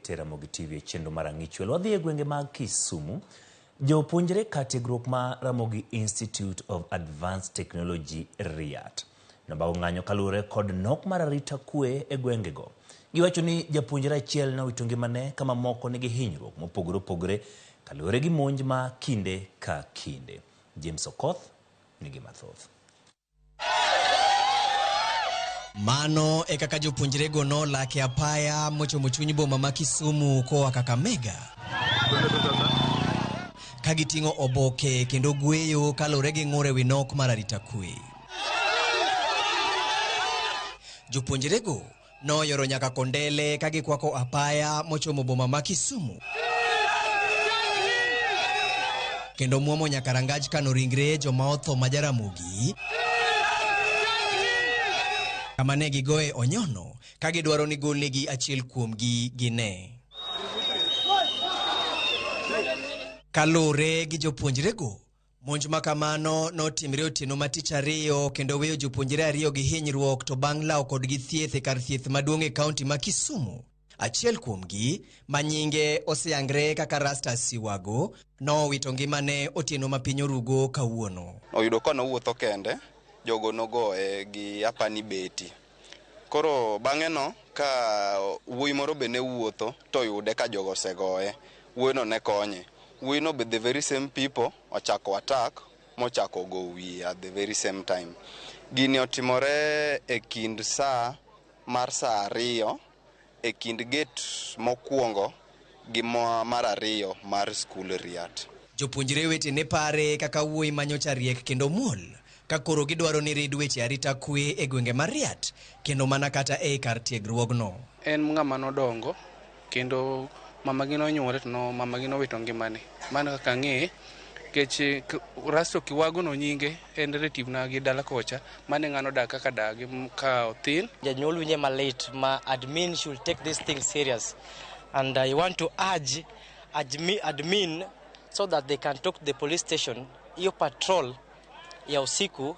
tera Ramogi TV chendo marangichwelo wadhi e gwenge mag Kisumu. Jopuonjre ka tiegruok ma Ramogi Institute of Advanced Technology RIAT nabago ng'anyo kalure kod nok mar arita kwe e gwengego. Giwacho ni japuonjre achiel na wito ngimane kama moko nigi hinyruok mopogore opogore kalure gi monj ma kinde ka kinde. James Okoth nigi mathoth. Mano e kaka jopuonjre go no lake apaya mochomo chuny boma ma Kisumu koa Kakamega. Kagitingo oboke kendo gweyo kalore gi ng'ure wi nok mar arita kwe. Jopuonjre go no yoro nyaka Kondele kagikwako apaya mochomo boma ma Kisumu. Kendo muomo nyaka rangaj kano ringre joma otho ma Jaramogi. Kama ne gigoe onyono kagidwaro ni golnegi achiel kuomgi gine. Kalure gi jopuonjre go, monj makamano notimre otieno ma tich ariyo kendo weyo jopuonjre ariyo gi hinyruok to bang' law kodgi thieth e kar thieth maduong' e kaunti ma Kisumu. Achiel kuomgi manyinge oseyangre kaka Rasta Siwago no wito ngimane otieno ma piny orugo kawuono. Oyudo ka nowuotho kende, jogo nogoe gi apani beti. Koro bang'e no ka wuoyi moro be ne wuotho to yude ka jogo segoe. Wuoyi no ne konye. Wuoyi no be the very same people ochako attack mochako go wiye at the very same time. Gini otimore e kind saa mar saa ariyo e kind gate mokwongo gi mar ariyo mar skul RIAT. Jopuonjre wete ne pare kaka wuoyi manyocha riek kendo muol ka koro gidwaro ni rid weche arita kwe e gwenge mar RIAT kendo mana kata e kar tiegruogno. En ng'ama nodongo kendo mama gi nonyuole to mama gi nowito ngimane. Mano kaka ng'e kech Rasto Kiwago no nyinge en relative na gi dala kocha mane ng'ano dak kaka dagi ka othin. Janyuol winje malit ma admin should take this thing serious, and I want to urge admin so that they can talk to the police station. Iyo patrol ya usiku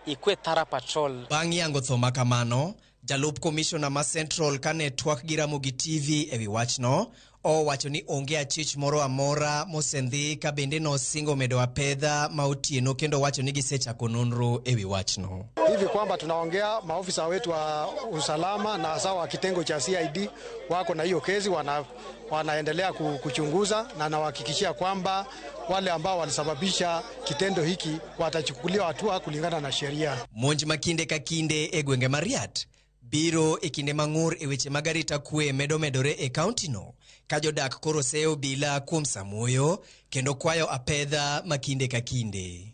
ikwe thara patrol. Bang' yango tho makamano, jalup commissioner ma Central kane twak gi Ramogi TV ewi wachno owacho ni onge achich moro amora mosendhi ka bende no singo medo apedha ma otieno kendo wacho ni gisechako nonro ewi wachno. Hivi kwamba tunaongea maofisa wetu wa usalama na hasa wa kitengo cha CID wako na hiyo kesi wanaendelea kuchunguza na nawahakikishia kwamba wale ambao walisababisha kitendo hiki watachukuliwa hatua kulingana na sheria. Monj makinde ka kinde e gwenge mar RIAT biro e kinde mang'ur e weche mag arita kwe medore e kaunti no ka jodak koro seyo bila kuom samuoyo kendo kwayo apedha makinde ka kinde.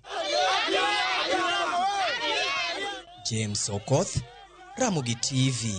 James Okoth, Ramogi TV.